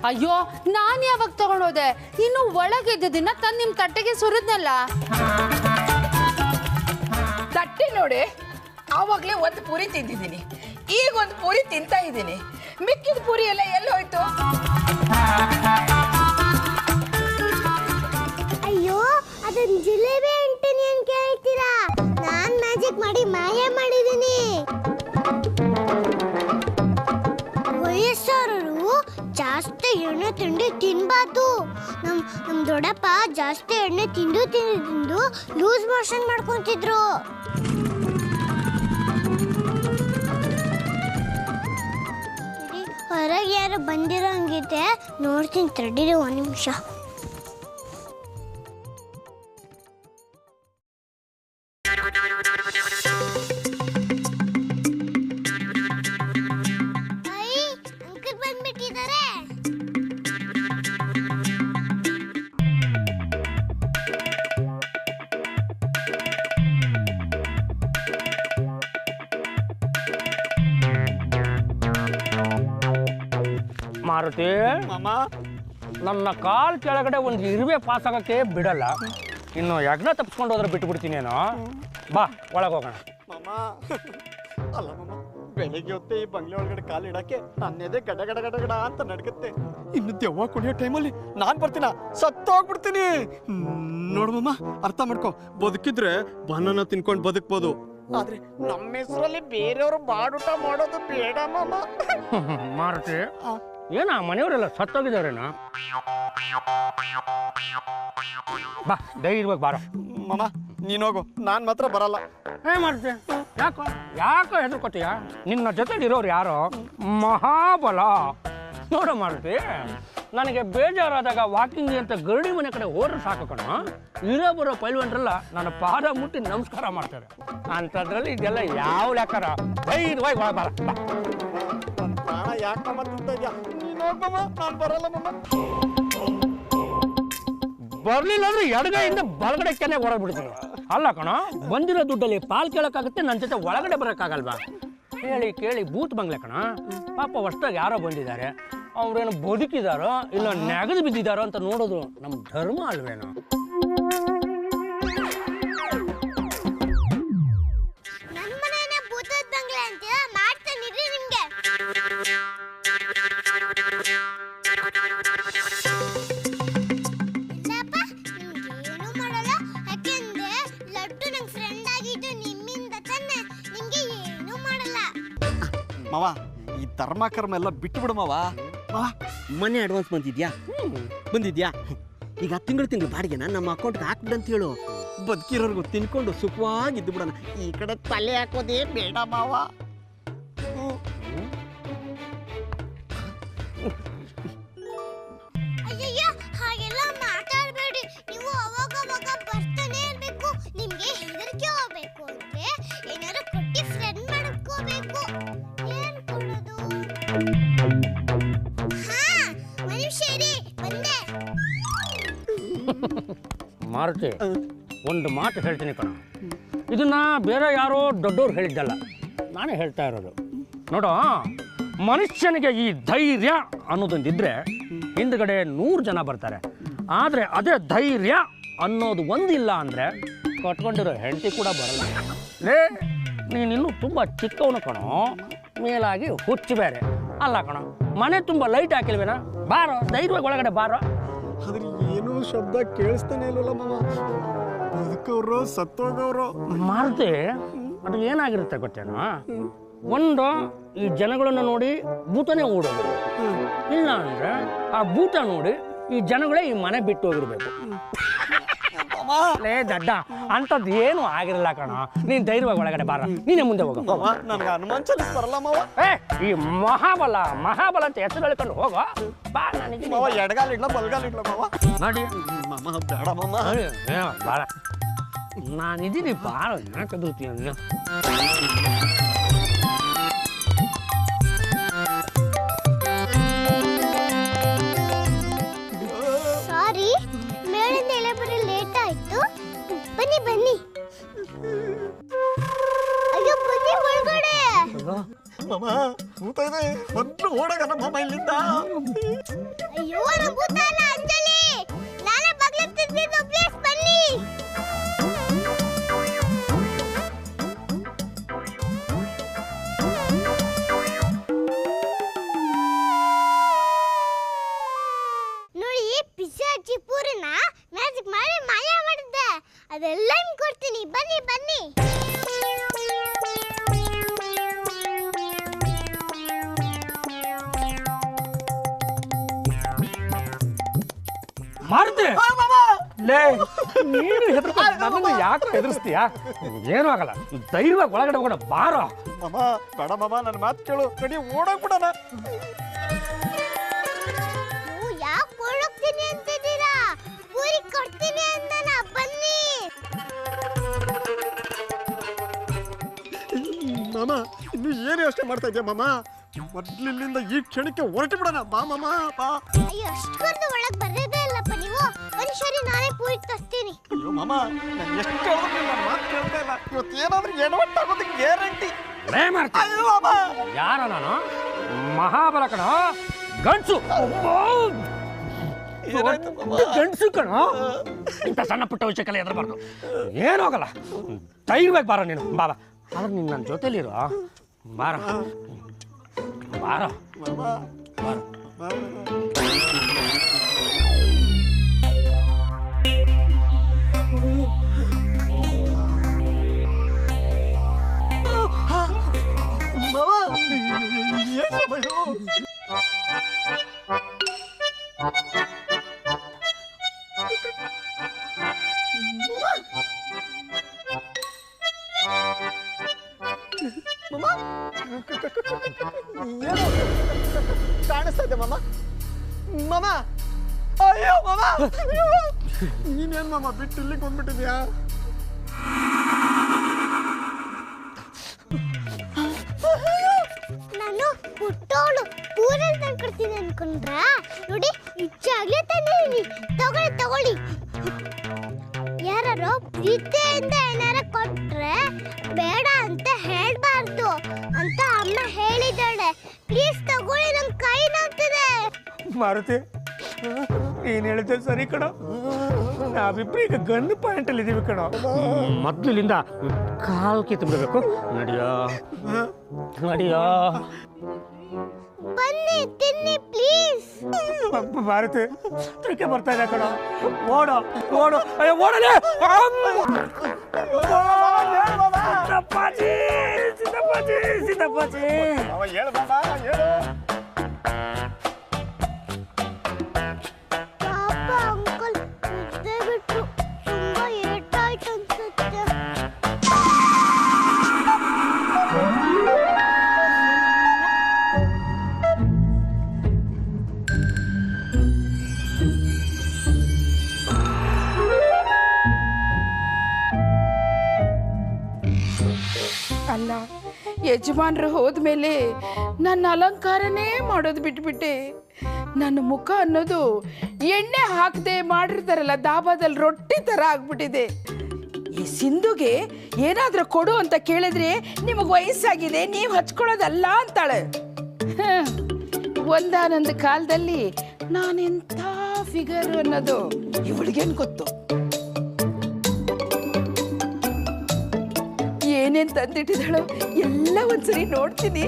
ಅಯ್ಯೋ ನಾನು ಯಾವಾಗ ತಗೊಂಡೋದೆ ಇನ್ನು ಒಳಗಿದ್ದನ್ನ ತಂದು ನಿಮ್ಮ ತಟ್ಟೆಗೆ ಸುರಿದ್ನಲ್ಲ ತಟ್ಟೆ ನೋಡಿ ಆವಾಗಲೇ ಒಂದು ಪೂರಿ ತಿಂದಿದ್ದೀನಿ ಈಗ ಒಂದು ಪೂರಿ ತಿಂತಾ ಇದ್ದೀನಿ ಮಿಕ್ಕಿದ ಪೂರಿ ಎಲ್ಲ ಎಲ್ಲಿ ಹೋಯ್ತು ಅಯ್ಯೋ ಅದನ್ನ ಜಿಲೇಬಿ ಅಂತೀನಿ ಅಂತ ಕೇಳ್ತೀರಾ ನಾನು ಮ್ಯಾಜಿಕ್ ಮಾಡಿ ಮಾಯ ಮಾಡಿದ್ದೀನಿ ವಯಸ್ಸಾರರು ಜಾಸ್ತಿ ಎಣ್ಣೆ ತಿಂಡಿ ತಿನ್ಬಾರ್ದು ನಮ್ ದೊಡ್ಡಪ್ಪ ಜಾಸ್ತಿ ಎಣ್ಣೆ ತಿಂದು ಲೂಸ್ ಮೋಷನ್ ಮಾಡ್ಕೊಂತಿದ್ರು ಹೊರಗೆ ಯಾರು ಬಂದಿರೋಂಗಿದೆ ನೋಡ್ತೀನಿ ತಡೀರಿ ಒಂದು ನಿಮಿಷ ಮಾರುತಿ ಮಾಮ ನನ್ನ ಕಾಲ್ ಕೆಳಗಡೆ ಒಂದು ಇರುವೆ ಪಾಸ್ ಆಗಕ್ಕೆ ಬಿಡಲ್ಲ ಇನ್ನು ಯಜ್ಞ ತಪ್ಪಿಸ್ಕೊಂಡು ಹೋದ್ರೆ ಬಿಟ್ಬಿಡ್ತೀನಿ ಏನೋ ಬಾ ಒಳಗೆ ಹೋಗೋಣ ಮಾಮ ಅಲ್ಲ ಮಾಮ ಬೆಳಿಗ್ಗೆ ಹೊತ್ತೆ ಈ ಬಂಗ್ಲೆ ಒಳಗಡೆ ಕಾಲು ಇಡಕ್ಕೆ ನನ್ನೆದೆ ಗಡ ಗಡ ಗಡ ಗಡ ಅಂತ ನಡ್ಕತ್ತೆ ಇನ್ನು ದೆವ್ವ ಕುಡಿಯೋ ಟೈಮಲ್ಲಿ ನಾನ್ ಬರ್ತೀನ ಸತ್ತೋಗ್ಬಿಡ್ತೀನಿ ನೋಡು ಮಾಮ ಅರ್ಥ ಮಾಡ್ಕೊ ಬದುಕಿದ್ರೆ ಬನಾನ ತಿನ್ಕೊಂಡು ಬದುಕ್ಬೋದು ಆದ್ರೆ ನಮ್ಮ ಹೆಸರಲ್ಲಿ ಬೇರೆಯವರು ಬಾಡೂಟ ಮಾಡೋದು ಬೇಡ ಮಾಮ ಮಾರುತಿ ಏನ ಮನೆಯವರೆಲ್ಲ ಸತ್ತೋಗಿದಾರೇನ ಬಾ ಧೈರ್ಯವಾಗಿ ಬಾರ ಮಾಮ ನೀನೋಗು ನಾನ್ ಮಾತ್ರ ಬರಲ್ಲ ಮಾರುತಿ ಯಾಕೋ ಹೆದರ್ಕೋತೀಯ ನಿನ್ನ ಜೊತೆಲಿರೋರು ಯಾರೋ ಮಹಾಬಲ ನೋಡು ಮಾರುತಿ ನನಗೆ ಬೇಜಾರಾದಾಗ ವಾಕಿಂಗ್ ಅಂತ ಗರಡಿ ಮನೆ ಕಡೆ ಹೋದ್ರೆ ಸಾಕು ಕಣ ಇರೋ ಬರೋ ಪೈಲ್ವನ್ರೆಲ್ಲ ನನ್ನ ಪಾದ ಮುಟ್ಟಿ ನಮಸ್ಕಾರ ಮಾಡ್ತಾರೆ ಅಂಥದ್ರಲ್ಲಿ ಇದೆಲ್ಲ ಯಾವ ಲೆಕ್ಕಾರ ಧೈರ್ಯವಾಗಿ ಒಳಗೆ ಬಾರ ನನ್ನ ಪ್ರಾಣ ಯಾಕೆ ಮಾಡ್ತಿದ್ದ ಇದೆಯಾ ನೀನೋಗಮ್ಮ ನಾನು ಬರಲ್ಲ ಮಾಮ ಬರ್ಲಿಲ್ಲ ಅಂದ್ರೆ ಎಡಗೈಯಿಂದ ಬಲಗಡೆ ಕೆನೆ ಹೊರಬಿಡ್ತೀನಿ ಅಲ್ಲ ಕಣ ಬಂದಿರೋ ದುಡ್ಡಲ್ಲಿ ಪಾಲ್ ಕೇಳಕ್ಕಾಗುತ್ತೆ ನನ್ನ ಜೊತೆ ಒಳಗಡೆ ಬರೋಕ್ಕಾಗಲ್ವಾ ಹೇಳಿ ಕೇಳಿ ಬೂತ್ ಬಂಗ್ಲೆ ಕಣ ಪಾಪ ಹೊಸ್ದಾಗಿ ಯಾರೋ ಬಂದಿದ್ದಾರೆ ಅವ್ರೇನು ಬದುಕಿದಾರೋ ಇಲ್ಲ ನೆಗದು ಬಿದ್ದಿದಾರೋ ಅಂತ ನೋಡೋದು ನಮ್ಮ ಧರ್ಮ ಅಲ್ವೇನೋ ಮಾವ ಈ ಧರ್ಮ ಕರ್ಮ ಎಲ್ಲ ಬಿಟ್ಟು ಬಿಡು ಮಾವ ಮನೆ ಅಡ್ವಾನ್ಸ್ ಬಂದಿದ್ಯಾ ಈಗ ತಿಂಗಳು ಬಾಡಿಗೆನ ನಮ್ಮ ಅಕೌಂಟ್ಗೆ ಹಾಕ್ಬಿಡು ಅಂತ ಹೇಳು ಬದುಕಿರೋರ್ಗು ತಿನ್ಕೊಂಡು ಸುಖವಾಗಿದ್ದು ಬಿಡೋಣ ಈ ಕಡೆ ತಲೆ ಹಾಕೋದೇ ಬೇಡ ಮಾವ ಅಯ್ಯಯ್ಯ ಹಾಗೆಲ್ಲ ಮಾತಾಡಬೇಡಿ ನೀವು ಅವಾಗ ಬರ್ತಾನೆ ಇರಬೇಕು ನಿಮಗೆ ಹೆದರಿಕೆ ಹೋಗಬೇಕು ಅಂದ್ರೆ ಏನಾದ್ರು ಕೊಟ್ಟಿ ಫ್ರೆಂಡ್ ಮಾಡ್ಕೋಬೇಕು ಏನ್ ಕೊಡೋದು ಹಾ ಮನುಷ್ಯರೇ ಬಂದೆ ಮಾರುತಿ ಒಂದು ಮಾತು ಹೇಳ್ತೀನಿ ಕಣ ಇದನ್ನ ಬೇರೆ ಯಾರೋ ದೊಡ್ಡವ್ರು ಹೇಳಿದ್ದಲ್ಲ ನಾನೇ ಹೇಳ್ತಾ ಇರೋದು ನೋಡು ಮನುಷ್ಯನಿಗೆ ಈ ಧೈರ್ಯ ಅನ್ನೋದೊಂದಿದ್ರೆ ಹಿಂದ್ಗಡೆ 100 ಜನ ಬರ್ತಾರೆ ಆದರೆ ಅದೇ ಧೈರ್ಯ ಅನ್ನೋದು ಒಂದಿಲ್ಲ ಅಂದರೆ ಕಟ್ಕೊಂಡಿರೋ ಹೆಂಡತಿ ಕೂಡ ಬರಲ್ಲ ಲೇ ನೀನಿನ್ನೂ ತುಂಬ ಚಿಕ್ಕವನು ಕಣೋ ಮೇಲಾಗಿ ಹುಚ್ಚು ಬೇರೆ ಅಲ್ಲ ಕಣೋ ಮನೆ ತುಂಬ ಲೈಟ್ ಹಾಕಿಲ್ವೇನಾ ಬಾರೋ ಧೈರ್ಯವಾಗಿ ಒಳಗಡೆ ಬಾರೋ ಆದ್ರೆ ಏನೂ ಶಬ್ದ ಕೇಳಿಸ್ತಾನೆ ಇಲ್ವಲ್ಲ ಮಾವ ಬದುಕವ್ರು ಸತ್ತೋಗವ್ರು ಮಾರುತಿ ಅದು ಏನಾಗಿರುತ್ತೆ ಗೊತ್ತೇನೋ ಒಂದು ಈ ಜನಗಳನ್ನ ನೋಡಿ ಭೂತನೇ ಓಡೋದು ಇಲ್ಲ ಅಂದ್ರೆ ಆ ಭೂತ ನೋಡಿ ಈ ಜನಗಳೇ ಈ ಮನೆ ಬಿಟ್ಟು ಹೋಗಿರ್ಬೇಕು ಲೇ ದಡ್ಡ ಅಂಥದ್ದು ಏನು ಆಗಿರಲ್ಲ ಕಣ ನೀನ್ ಧೈರ್ಯವಾಗಿ ಒಳಗಡೆ ಬಾರ ನೀನೇ ಮುಂದೆ ಹೋಗ ನನ್ಗೆ ಹನುಮಾನ್ ಚಾಲಿಸ್ ಬರಲ್ಲ ಮಾವ ಈ ಮಹಾಬಲ ಅಂತ ಹೆಸರು ಹೇಳ್ಕೊಂಡು ಹೋಗೋ ಬಾ ನನಗೆ ಮಾವ ಎಡಗಾಲ ಇಡ್ಲ ಬಲ್ಗಾಲ ಇಡ್ಲ ಮಾವ ನೋಡಿ ಮಾಮ ಬೇಡ ಮಾಮ ಬಾಳ ನಾನಿದ್ದೀನಿ ಬಾಳ ಯಾಕೆ ಕದರ್ತೀನಿ ಸಾರಿ ಮೇಲಿಂದ ಎಳೆ ಬರೀ ಲೇಟ್ ಆಯ್ತು ಬನ್ನಿ ಅಯ್ಯೋ ಬನ್ನಿ ಒಳಗಡೆ ಮಾಮ ಭೂತ ಇದೆ ಮೊದಲು ಓಡೋಗಣ ಮಾಮ ಇಲ್ಲಿಂದ. ಅಯ್ಯೋ ಭೂತ ಅಲ್ಲ ಅಂಜಲಿ, ನಾನೇ ಬಗ್ಲ ತಿಂದಿದ್ದು, ಪ್ಲೀಸ್ ಬನ್ನಿ. ನೋಡಿ ಪಿಜ್ಜಾ ಪೂರಿನ ಮ್ಯಾಜಿಕ್ ಮಾಡಿ ಮಾಯ ಮಾಡಿದ್ದೆ, ಅದೆಲ್ಲ ನಿಮ್ಗೆ ಕೊಡ್ತೀನಿ, ಬನ್ನಿ ಬನ್ನಿ. ಮಾರುತಿ ಲೇ ನೀನು ಹೆದರ್ಕೊಂಡು ಯಾಕೆ ಹೆದರ್ಸ್ತೀಯ? ಏನೂ ಆಗಲ್ಲ, ಧೈರ್ಯವಾಗಿ ಒಳಗಡೆ ಹೋಗೋಣ ಬಾರೋ. ಮಾಮ ಬೇಡ ಮಾಮ, ನನ್ನ ಮಾತು ಕೇಳು, ನಡಿ ಓಡೋಗ್ಬಿಡೋಣ. ನೀವು ಯಾಕೆ ಓಡೋಗ್ತೀನಿ ಅಂತಿದ್ದೀರಾ? ಪೂರಿ ಕೊಡ್ತೀನಿ ಅಂದನ, ಬನ್ನಿ. ಮಾಮ ಇನ್ನು ಏನು ಯೋಚನೆ ಮಾಡ್ತಾ ಇದೆಯಾ ಮಾಮ? ಮೊದ್ಲಿಲ್ಲಿಂದ ಈ ಕ್ಷಣಕ್ಕೆ ಹೊರಟು ಬಿಡೋಣ ಬಾ ಮಾಮ ಬಾ. ಅಯ್ಯೋ ಅಷ್ಟೊಂದು ಒಳಗೆ ಬರೋದೇ ಇಲ್ಲಪ್ಪ ನೀವು. ಒಂದು ಸರಿ ನಾನೇ ಪೂರಿ ತರ್ತೀನಿ. ಅಯ್ಯೋ ಮಾಮ ನಾನು ಎಷ್ಟು ಹೇಳಿದ್ರು ನನ್ನ ಮಾತು ಕೇಳ್ತಾ ಇಲ್ಲ. ಇವತ್ತು ಏನಾದ್ರೂ ಎಡವಟ್ಟಾಗೋದಕ್ಕೆ ಗ್ಯಾರಂಟಿ. ಲೇ ಮಾರುತಿ, ಅಯ್ಯೋ ಮಾಮ ಯಾರ ನಾನು? ಮಹಾಬಲ ಕಣ, ಗಂಡಸು, ಗಂಡಸು ಕಣ. ಇಂಥ ಸಣ್ಣ ಪುಟ್ಟ ವಿಷಯಕ್ಕೆಲ್ಲ ಎದರಬಾರ್ದು, ಏನೂ ಆಗಲ್ಲ. ಧೈರ್ಯವಾಗಿ ಬಾರೋ ನೀನು, ಬಾಬಾ. ಆದ್ರೆ ನೀನು ನನ್ನ ಜೊತೆಲಿರೋ, ಬಾರ ಬಾರ ಬಾರ. ಕಾಣಿಸ್ತಾ ಇದೆ ಮಾಮ. ಮಾಮ ಅಯ್ಯೋ ಮಾಮ, ನೀನೇನ್ ಮಾಮ ಬಿಟ್ಟು ಇಲ್ಲಿಗೆ ಬಂದ್ಬಿಟ್ಟಿದ್ಯಾ? ನಾನು ಪುಟ್ಟೋಳು ಪೂರಲ್ಲಿ ತಂದ್ಕೊಡ್ತೀನಿ ಅನ್ಕೊಂಡ್ರ? ನೋಡಿ ಇಚ್ಚಾಗ್ಲೇ ತಂದಿದ್ದೀನಿ, ತಗೊಳ್ಳಿ ತಗೊಳ್ಳಿ. ಯಾರು ಪ್ರೀತಿಯಿಂದ ಏನಾರ ಕೊಟ್ರೆ ಬೇಡ ಅಂತ ಹೇಳ್ಬಾರ್ದು ಅಂತ ಅಮ್ಮ ಹೇಳಿದಾಳೆ. ಪ್ಲೀಸ್ ತಗೊಳ್ಳಿ, ನನ್ ಕೈ ನೋಡ್ತಿದೆ. ಮಾರುತಿ, ನೀನು ಹೇಳಿದ್ದೆ ಸರಿ ಕಣ. ನಾವಿಬ್ರು ಈಗ ಗನ್ ಪಾಯಿಂಟ್ ಅಲ್ಲಿ ಇದೀವಿ ಕಣ. ಮೊದ್ಲಿಂದ ಕಾಲ್ ಕಿತ್ಬಿಡ್ಬೇಕು. ನಡಿಯೋ ನಡಿಯೋ, ಬನ್ನಿ ತಿನ್ನಿ ಪ್ಲೀಸ್. ಮಾರುತಿ ತಿರ್ಕೆ ಬರ್ತಾ ಇದೆ ಕಣ. ಓಡೋ ಓಡೋ, ಅಯ್ಯೋ ಓಡಲೇ. ಸಿದ್ದಪ್ಪಾಜಿ ಸಿದ್ದಪ್ಪಾಜಿ ಸಿದ್ದಪ್ಪಾಜಿ. ಹೇಳು ಮಾಮ ಹೇಳು. ಪಾಪ ಅಂಕಲ್ ನಿದ್ದೆ ಬಿಟ್ರು, ತುಂಬಾ ಏಟಾಯ್ತು ಅನ್ಸುತ್ತೆ. ಅಲ್ಲ, ಯಜಮಾನ್ರು ಹೋದ್ಮೇಲೆ ನನ್ನ ಅಲಂಕಾರನೇ ಮಾಡೋದು ಬಿಟ್ಬಿಟ್ಟೆ. ನನ್ನ ಮುಖ ಅನ್ನೋದು ಎಣ್ಣೆ ಹಾಕದೆ ಮಾಡಿರ್ತಾರಲ್ಲ ದಾಬಾದಲ್ಲಿ ರೊಟ್ಟಿ ಥರ ಆಗ್ಬಿಟ್ಟಿದೆ. ಈ ಸಿಂಧುಗೆ ಏನಾದರೂ ಕೊಡು ಅಂತ ಕೇಳಿದ್ರೆ ನಿಮಗೆ ವಯಸ್ಸಾಗಿದೆ, ನೀವು ಹಚ್ಕೊಳ್ಳೋದಲ್ಲ ಅಂತಾಳೆ. ಒಂದಾನೊಂದು ಕಾಲದಲ್ಲಿ ನಾನೆಂಥ ಫಿಗರ್ ಅನ್ನೋದು ಇವಳಿಗೇನು ಗೊತ್ತು. ಏನೇನು ತಂದಿಟ್ಟಿದ್ದಾಳೋ ಎಲ್ಲ ಒಂದ್ಸರಿ ನೋಡ್ತೀನಿ.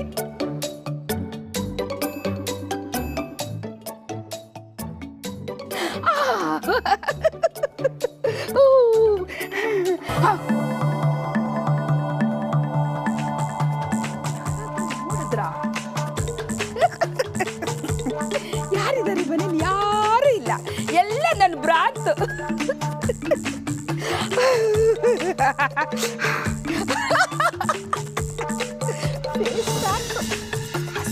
ಯಾರಿದ್ದಾರೆ ಮನೇಲಿ? ಯಾರು ಇಲ್ಲ, ಎಲ್ಲ ನನ್ನ ಭ್ರಾಂತು.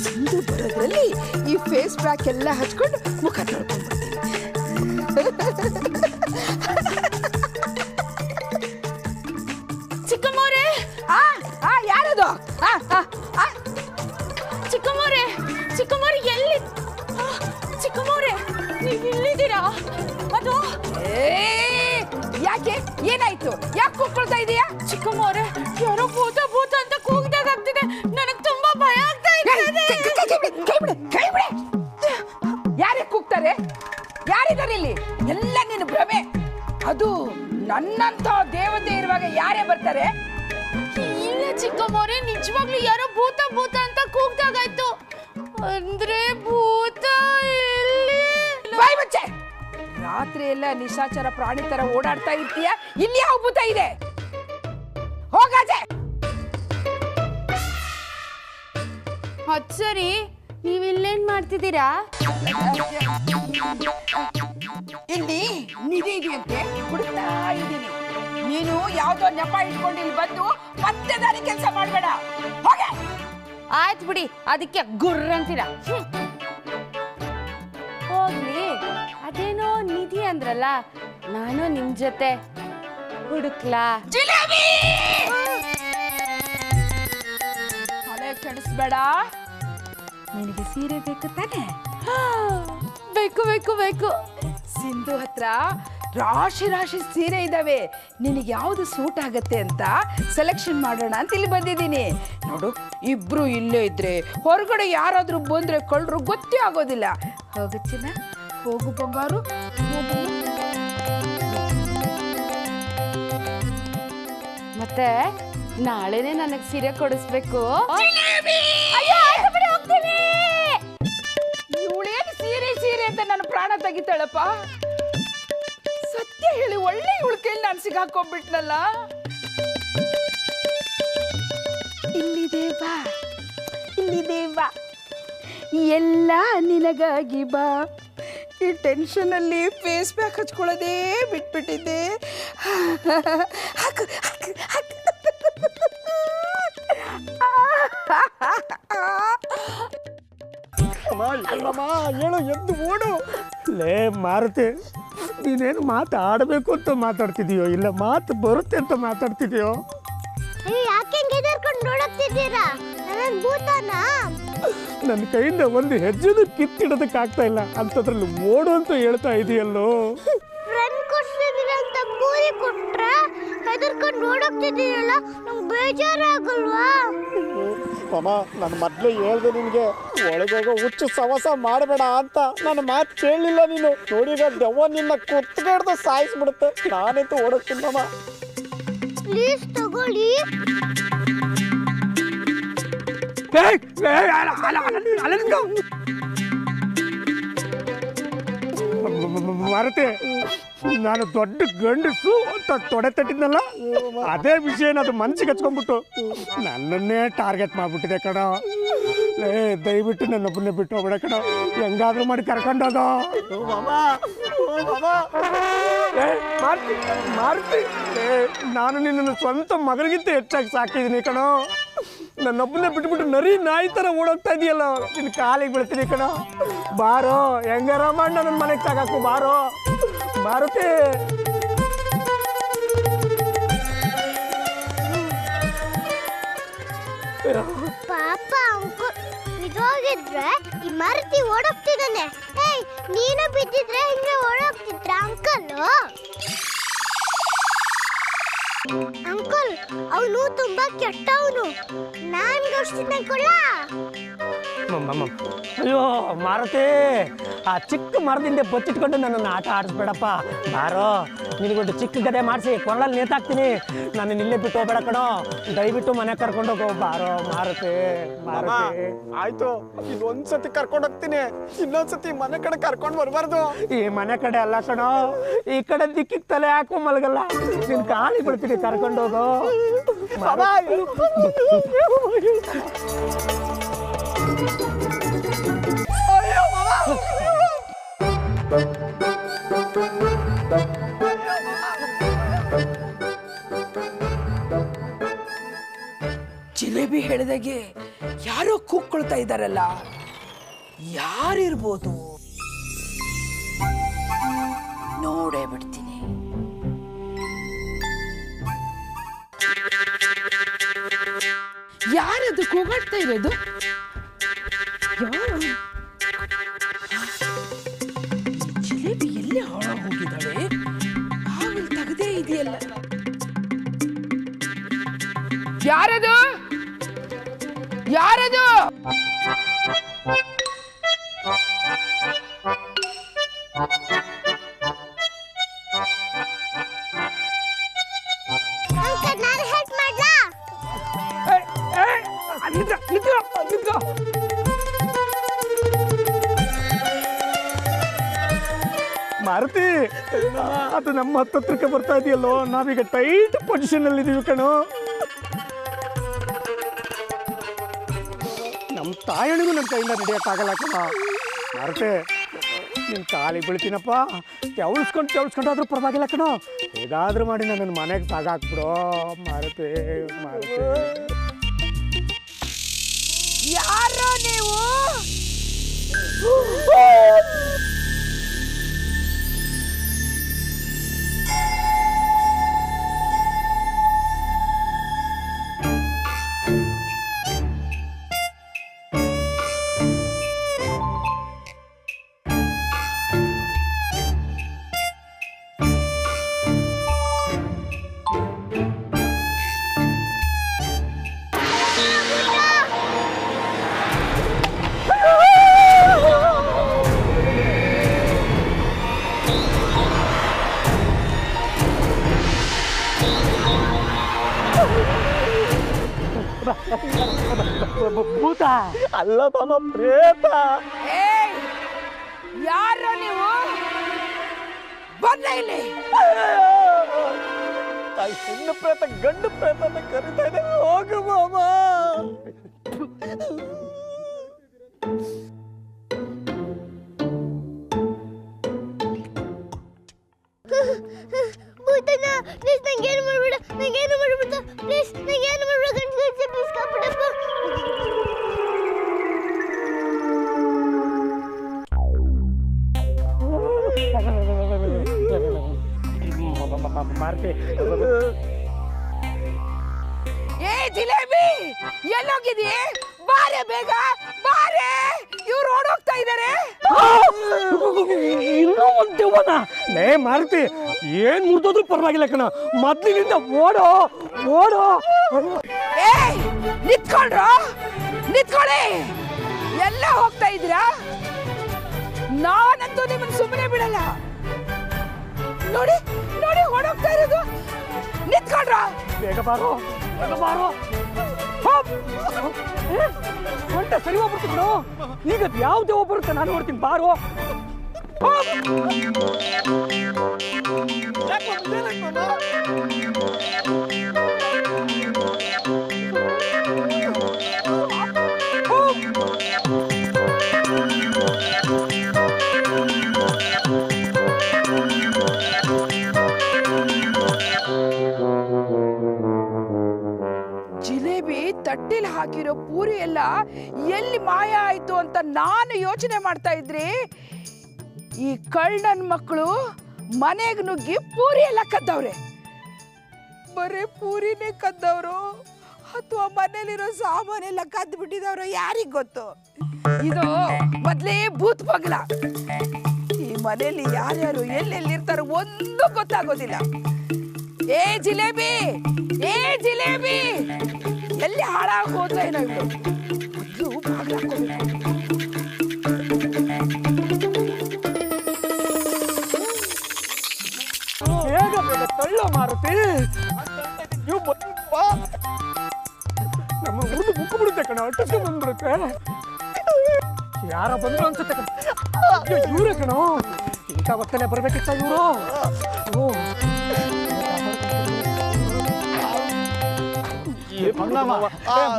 ಸಿಂಧು ಬರೋದ್ರಲ್ಲಿ ಈ ಫೇಸ್ ಪ್ಯಾಕ್ ಎಲ್ಲ ಹಚ್ಕೊಂಡು ಮುಖ ತೊಳ್ಕೊಂಡ್ಬಿಡ್ತೀನಿ. ಚಿಕ್ಕಮ್ಮೋರೆ, ಯಾರದು? ಚಿಕ್ಕಮ್ಮೋರೆ, ಚಿಕ್ಕಮ್ಮೋರೆ ಎಲ್ಲಿ? ಚಿಕ್ಕಮ್ಮೋರೆ ನೀವು ಇಲ್ಲಿದ್ದೀರಾ? ಅದು ಯಾಕೆ, ಏನಾಯ್ತು? ಯಾಕೆ ಕೂತ್ಕೊಳ್ತಾ ಇದೀಯಾ? ಚಿಕ್ಕಮ್ಮೋರೆ, ಯಾರೋ ಭೂತ ಭೂತ ಅಂತ ಕೂಗ್ದಾಗ ಆಗ್ತಿದೆ, ನನಗೆ ತುಂಬಾ ಭಯ ಆಗ್ತಾ ನನ್ನಂತ ದೇವತೆ ಇರುವಾಗ ಯಾರೇ ಬರ್ತಾರೆ? ಇಲ್ಲ ಚಿಕ್ಕಮ್ಮವ್ರೆ, ನಿಜವಾಗ್ಲೂ ಯಾರೋ ಭೂತ ಭೂತ ಅಂತ ಕೂಗ್ದಾಗಾಯ್ತು. ಅಂದ್ರೆ ಭೂತ ಎಲ್ಲಿ? ಬಾಯ್ ಬಚ್ಚೆ, ರಾತ್ರಿ ಎಲ್ಲ ನಿಶಾಚರ ಪ್ರಾಣಿ ತರ ಓಡಾಡ್ತಾ ಇರ್ತೀಯ. ಇಲ್ಲಿ ಯಾವ ಭೂತ ಇದೆ? ಹೋಗಾಜೆ. ಅದ್ ಸರಿ, ನೀವಿಲ್ಲೇನ್ ಮಾಡ್ತಿದ್ದೀರಾ? ಇಲ್ಲಿ ನಿಧಿ ಇದೆಯಂತೆ, ಹುಡುಕ್ತಾ ಇದ್ದೀನಿ. ನೀನು ಯಾವ್ದೋ ನೆಪ ಇಟ್ಕೊಂಡು ಇಲ್ಲಿ ಬಂದು ಮತ್ತೆ ದಾರಿ ಕೆಲಸ ಮಾಡಬೇಡ. ಹೋಗೆ. ಆಯ್ತು ಬಿಡಿ, ಅದಕ್ಕೆ ಗುರ್ರ ಅಂತೀರಾ. ಹೋಗ್ಲಿ, ಅದೇನೋ ನಿಧಿ ಅಂದ್ರಲ್ಲ, ನಾನು ನಿಮ್ ಜೊತೆ ಹುಡುಕ್ಲಾ? ಜಿಲೇಬಿ ತಲೆ ಕೆಡಿಸ್ಬೇಡ. ನಿನಗೆ ಸೀರೆ ಬೇಕು ತಾನೆ? ಬೇಕು ಬೇಕು ಬೇಕು. ಸಿಂಧು ಹತ್ರ ರಾಶಿ ರಾಶಿ ಸೀರೆ ಇದಾವೆ. ನಿನಗೆ ಯಾವುದು ಸೂಟ್ ಆಗತ್ತೆ ಅಂತ ಸೆಲೆಕ್ಷನ್ ಮಾಡೋಣ ಅಂತ ಇಲ್ಲಿ ಬಂದಿದ್ದೀನಿ. ನೋಡು, ಇಬ್ರು ಇಲ್ಲೇ ಇದ್ರೆ ಹೊರಗಡೆ ಯಾರಾದ್ರೂ ಬಂದ್ರೆ ಕಳ್ಳರು ಗೊತ್ತೇ ಆಗೋದಿಲ್ಲ. ಹೋಗುತ್ತಿಲ್ಲ, ಹೋಗು ಬಂಗಾರು, ಹೋಗು. ಮತ್ತೆ ನಾಳೆನೆ ನನಗೆ ಸೀರೆ ಕೊಡಿಸ್ಬೇಕು. ಇವಳೇನು ಸೀರೆ ಸೀರೆ ಅಂತ ನನ್ನ ಪ್ರಾಣ ತೆಗಿತಾಳಪ್ಪ. ಸತ್ಯ ಹೇಳಿ ಒಳ್ಳೆ ಇವಳ ಕೈಲಿ ನಾನು ಸಿಗಾಕೊಂಡ್ಬಿಟ್ನಲ್ಲ. ಇಲ್ಲಿದೆ ಬಾ, ಇಲ್ಲಿದೆ ಬಾ, ಎಲ್ಲ ನಿನಗಾಗಿ ಬಾ. ಈ ಟೆನ್ಷನ್ ಅಲ್ಲಿ ಫೇಸ್ ಪ್ಯಾಕ್ ಹಚ್ಕೊಳ್ಳೋದೇ ಬಿಟ್ಬಿಟ್ಟಿದ್ದೆ. ಹಾಕು, ಹಾಕು, ಹಾಕು. ಹೇಳು, ಎದ್ದು ಓಡು. ಲೇ ಮಾರುತಿ, ನೀನೇನು ಮಾತಾಡಬೇಕು ಅಂತ ಮಾತಾಡ್ತಿದೀಯೋ ಇಲ್ಲ ಮಾತು ಬರುತ್ತೆ ಅಂತ ಮಾತಾಡ್ತಿದೀಯೋ? ಯಾಕೆ ಹೆದರ್ಕೊಂಡು ನೋಡಕ್ತಿದ್ದೀರಾ? ನನ್ನ ಭೂತನ? ನನ್ನ ಕೈಯಿಂದ ಒಂದು ಹೆಜ್ಜೆದು ಕಿತ್ತಿಡೋದಕ್ಕೆ ಆಗ್ತಾ ಇಲ್ಲ, ಅಂಥದ್ರಲ್ಲಿ ಓಡು ಅಂತ ಹೇಳ್ತಾ ಇದೆಯಲ್ಲೋ. ಫ್ರೆಂಡ್ ಕೊಡ್ಸಿದ್ದೀರ ಅಂತ ಪೂರಿ ಕೊಟ್ರ ಹೆದರ್ಕೊಂಡು ನೋಡಕ್ತಿದ್ದೀರಲ್ಲ, ನಂಗೆ ಬೇಜಾರಾಗಲ್ವಾ? ಮಾಮ, ನಾನು ಮೊದಲೇ ಹೇಳ್ದೆ ನಿನಗೆ ಒಳಗೋಗೋ ಹುಚ್ಚು ಸವಸ ಮಾಡಬೇಡ ಅಂತ. ನನ್ನ ಮಾತು ಕೇಳಲಿಲ್ಲ ನೀನು. ನೋಡಿಗ ದೆವ್ವ ನಿನ್ನ ಕುತ್ಕಡ್ದು ಸಾಯಿಸ್ಬಿಡುತ್ತೆ. ನಾನಂತೂ ಓಡೋಗ್ತೀನಿ ಮಾಮ. ಪ್ಲೀಸ್ ತಗೊಳ್ಳಿ. ಮಾರುತಿ, ನಾನು ದೊಡ್ಡ ಗಂಡಸು ಅಂತ ತೊಡೆ ತಟ್ಟಿದ್ನಲ್ಲ, ಅದೇ ವಿಷಯನ ಅದು ಮನ್ಸಿಗೆ ಹಚ್ಕೊಂಡ್ಬಿಟ್ಟು ನನ್ನನ್ನೇ ಟಾರ್ಗೆಟ್ ಮಾಡ್ಬಿಟ್ಟಿದೆ ಕಣೋ. ದಯವಿಟ್ಟು ನನ್ನೊಬ್ಬನೇ ಬಿಟ್ಟು ಹೋಗ್ಬೇಡ ಕಣೋ, ಹೆಂಗಾದ್ರೂ ಮಾಡಿ ಕರ್ಕೊಂಡೋಗೋ. ಮಾರುತಿ, ನಾನು ನಿನ್ನನ್ನು ಸ್ವಂತ ಮಗನಿಗಿಂತ ಹೆಚ್ಚಾಗಿ ಸಾಕಿದ್ದೀನಿ ಕಣೋ. ನನ್ನೊಬ್ಬನೇ ಬಿಟ್ಬಿಟ್ಟು ನರಿ ನಾಯಿ ಥರ ಓಡೋಗ್ತಾ ಇದೆಯಲ್ಲ, ನಿನ್ನ ಕಾಲಿಗೆ ಬೀಳ್ತೀನಿ ಕಣೋ. ಬಾರೋ, ಹೆಂಗಾರ ಮಾಡಿ ನನ್ನ ಮನೆಗೆ ತಗಾಕು, ಬಾರೋ ಮಾರುತಿ. ಪಾಪ ಅಂಕಲ್ ಬಿದ್ದೋಗಿದ್ರೆ ಈ ಮಾರುತಿ ಓಡೋಗ್ತಿದ್ದಾನೆ. ಏಯ್, ನೀನು ಬಿದ್ದಿದ್ರೆ ಹಿಂಗೆ ಓಡೋಗ್ತಿದ್ರ ಅಂಕಲ್? ಅಂಕಲ್, ಅವನು ತುಂಬಾ ಕೆಟ್ಟವನು. ನಾನ್ ಗೋಷ್ಠಿನ ಕೊಡ. ಅಯ್ಯೋ ಮಾರುತಿ, ಆ ಚಿಕ್ಕ ಮರದಿಂದ ಬಚ್ಚಿಟ್ಕೊಂಡು ನನ್ನನ್ನು ಆಟ ಆಡಿಸ್ಬೇಡಪ್ಪ. ಬಾರೋ, ನಿನಗೊಂದು ಚಿಕ್ಕ ಗದೆ ಮಾಡಿಸಿ ಕೊರಳಲ್ಲಿ ನೇತಾಕ್ತೀನಿ. ನಾನು ಇಲ್ಲೇ ಬಿಟ್ಟು ಹೋಗ್ಬೇಡ ಕಣೋ, ದಯವಿಟ್ಟು ಮನೆ ಕರ್ಕೊಂಡೋಗೋ. ಬಾರೋ ಮಾರುತಿ, ಮಾರುತಿ. ಆಯ್ತು, ಇದೊಂದ್ಸತಿ ಕರ್ಕೊಂಡೋಗ್ತೀನಿ, ಇನ್ನೊಂದ್ಸತಿ ಮನೆ ಕಡೆ ಕರ್ಕೊಂಡು ಬರಬಾರ್ದು. ಈ ಮನೆ ಕಡೆ ಅಲ್ಲ ಕಣೋ, ಈ ಕಡೆ ದಿಕ್ಕಿಗೆ ತಲೆ ಹಾಕೋ ಮಲಗಲ್ಲ. ನಿನ್ ಕಾಲಿಗೆ ಬಿಡ್ತೀನಿ, ಕರ್ಕೊಂಡೋಗೋ. ಜಿಲೇಬಿ ಹೇಳಿದಾಗೆ ಯಾರೋ ಕೂಗ್ಕೊಳ್ತಾ ಇದ್ದಾರಲ್ಲ, ಯಾರಿರ್ಬೋದು? ನೋಡೇ ಬಿಡ್ತೀನಿ. ಯಾರದು ಕೂಗಾಡ್ತಾ ಇರೋದು? ಯಾರು? ಜಿಲೇಬಿ ಎಲ್ಲಿ ಹಾಳಾಗಿ ಹೋಗಿದ್ದಾಳೆ? ಆಮೇಲೆ ತೆಗೆದೇ ಇದೆಯಲ್ಲ. ಯಾರದು? ಯಾರದು? ಮಾರುತಿ, ಅದು ನಮ್ಮ ಹತ್ತತ್ರಕ್ಕೆ ಬರ್ತಾ ಇದೆಯಲ್ಲೋ, ನಾವೀಗ ಟೈಟ್ ಪೊಸಿಷನ್ ಅಲ್ಲಿ ಇದೀವಿ ಕಣೋ. ನಮ್ಮ ತಾಯಣಿಗೂ ನನ್ನ ಕೈಯಿಂದ ನಡೆಯೋಕ್ಕಾಗಲ್ಲ ಕಣ. ಮಾರುತಿ, ನಿನ್ನ ಕಾಲಿಗೆ ಬೀಳ್ತೀನಪ್ಪ. ತೆವಳ್ಸ್ಕೊಂಡಾದ್ರೂ ಪರವಾಗಿಲ್ಲ ಕಣೋ. ಹೇಗಾದ್ರೂ ಮಾಡಿ ನನ್ನ ಮನೆಗೆ ಸಾಗಾಕ್ಬಿಡೋ ಮಾರುತಿ. ಯಾರೋ ನೀವು? ಭೂತ ಅಲ್ಲ ಬಾಮ, ಪ್ರೇತ. ಯಾರೋ ನೀವು? ಬಂದ ಇಲ್ಲಿ. ಹೆಣ್ಣು ಪ್ರೇತ ಗಂಡು ಪ್ರೇತನ ಕರೀತಾ ಇದೆ. ಹೋಗು ಮಾಮ. ಭೂತನ ಪ್ಲೀಸ್ ನಂಗೇನು ಮಾಡ್ಬೇಡ, ನಂಗೇನು ಮಾಡ್ಬೇಡ ಪ್ಲೀಸ್, ನಂಗೇನು ಮಾಡ್ಬೇಡ ಗಂಟೆ ಪ್ಲೀಸ್ ಕಾಪಾಡಪ್ಪ. ಮಾರುತಿ, ಏ ಜಿಲೇಬಿ, ಎಲ್ಲೋಗಿದೀಯ? ಬಾರೆ ಬೇಗ ಬಾರೆ, ಇವ್ರು ಓಡೋಗ್ತಾ ಇದ್ದಾರೆ. ಇನ್ನೂ ಒಂದು ದೆವ್ವನ? ಲೇ ಮಾರುತಿ, ಏನ್ ಮುರಿದೋದ್ರೂ ಪರವಾಗಿಲ್ಲ ಕಣ, ಮೊದ್ಲಿನಿಂದ ಓಡೋ ಓಡೋ. ಏ ನಿತ್ಕೊಳ್ಳಿ, ಎಲ್ಲ ಹೋಗ್ತಾ ಇದ್ದೀರಾ? ನಾನಂತೂ ನಿಮ್ಮನ್ನ ಸುಮ್ಮನೆ ಬಿಡಲ್ಲ. ನೋಡಿ ಓಡೋಗ್ತಾ ಇರೋದು. ನಿತ್ಕೊಂಡ್ರ? ಬೇಗ ಬಾರೋ. ಹೊಂಟೆ ಸರಿ ಹೋಗ್ಬಿಡ್ತು ಕಣೋ. ಈಗ ಯಾವ ದೇವ ಬರುತ್ತೆ ನಾನು ನೋಡ್ತೀನಿ, ಬಾರೋ. ಜಿಲೇಬಿ ತಟ್ಟಿಲ್ ಹಾಕಿರೋ ಪೂರಿ ಎಲ್ಲ ಎಲ್ಲಿ ಮಾಯ ಆಯ್ತು ಅಂತ ನಾನು ಯೋಚನೆ ಮಾಡ್ತಾ ಇದ್ರಿ. ಈ ಕಳ್ಳನ್ ಮಕ್ಕಳು ಮನೆಗೆ ನುಗ್ಗಿ ಪೂರಿ ಎಲ್ಲ ಕದ್ದವ್ರೆ. ಬರೀ ಪೂರಿನೇ ಕದ್ದವ್ರು ಅಥವಾ ಮನೇಲಿರೋ ಸಾಮಾನೆಲ್ಲ ಕದ್ದು ಬಿಟ್ಟಿದವ್ರು ಯಾರಿಗ್ ಗೊತ್ತು. ಇದು ಮೊದ್ಲೇ ಭೂತ್ ಪಗಲ. ಈ ಮನೇಲಿ ಯಾರ್ಯಾರು ಎಲ್ಲೆಲ್ಲಿರ್ತಾರೋ ಒಂದು ಗೊತ್ತಾಗೋದಿಲ್ಲ. ಏ ಜಿಲೇಬಿ, ಎಲ್ಲಿ ಹಾಳಾಗಿ ಹೋದ್ರೆ ಏನೋ ಇವ್ರು. ಮೊದ್ಲು ಬಾಗ್ಲು ಹಾಕ್ಕೋಬೇಕು. ಬೇಗ ತಳ್ಳೋ ಮಾರುತಿ. ನಮ್ಮ ಹುಡುಗ ಮುಕ್ಕು ಬಿಡುತ್ತೆ ಕಣ, ಅಟ್ಟಕ್ಕೆ ಬಂದ್ಬಿಡುತ್ತೆ. ಯಾರ ಬಂದ್ರು ಅನ್ಸುತ್ತೆ ಕಣ. ಇವ್ರೆ ಕಣೋ, ಇಂಥ ಹೊತ್ತಲ್ಲೇ ಬರ್ಬೇಕಿತ್ತ ಇವರು.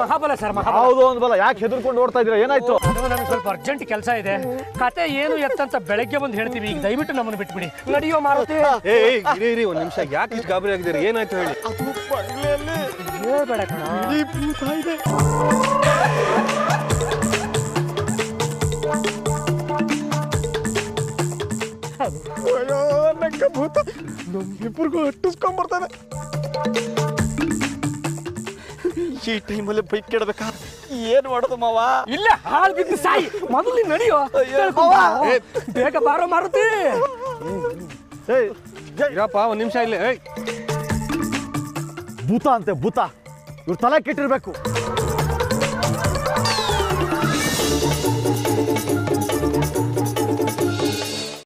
ಮಹಾಬಲ ಸರ್, ಹೌದು ಅಂದ್ಬಲ್ಲ. ಯಾಕೆ ಹೆದರ್ಕೊಂಡು ಓಡ್ತಾ ಇದ್ದೀರಾ? ಏನಾಯ್ತು? ನನಗೆ ಸ್ವಲ್ಪ ಅರ್ಜೆಂಟ್ ಕೆಲಸ ಇದೆ. ಕತೆ ಏನು ಎತ್ತಂತ ಬೆಳಗ್ಗೆ ಬಂದು ಹೇಳ್ತೀವಿ. ಈಗ ದಯವಿಟ್ಟು ನಮ್ಮನ್ನು ಬಿಟ್ಬಿಡಿ. ನಡೆಯೋ ಮಾರುತಿ. ಇರಿ ಒಂದ್ ನಿಮಿಷ, ಯಾಕೆ ಇಷ್ಟು ಗಾಬರಿ ಆಗಿದ್ದೀರಿ? ಏನಾಯ್ತು ಹೇಳಿ. ಅದು ಬಂಗ್ಲೆಯಲ್ಲಿ ಹೇಳ್ಬೇಡ ಕಣ. ಇಡೀ ಭೂತ ಇದೆ. ಅಯ್ಯೋ ನಂಗೆ ಭೂತ ನಮ್ಮಿಬ್ಬರಿಗೂ ಅಟ್ಟಿಸ್ಕೊಂಡ್ಬರ್ತಾನೆ. ಈ ಟೈಮಲ್ಲಿ ಬೈಕ್ ಕೆಡಬೇಕಾ? ಏನ್ ಮಾಡೋದು ಮಾವ? ಇಲ್ಲ, ಹಾಳು ಬಿದ್ದು ಸಾಯಿ. ಮೊದಲು ನಡೆಯೋ. ಬೇಗ ಬಾರೋ ಮಾರುತಿ. ಇರಪ್ಪ ಒಂದ್ ನಿಮಿಷ ಇಲ್ಲಿ. ಭೂತ ಅಂತೆ ಭೂತ. ಇವ್ರ ತಲೆ ಕೆಟ್ಟಿರ್ಬೇಕು.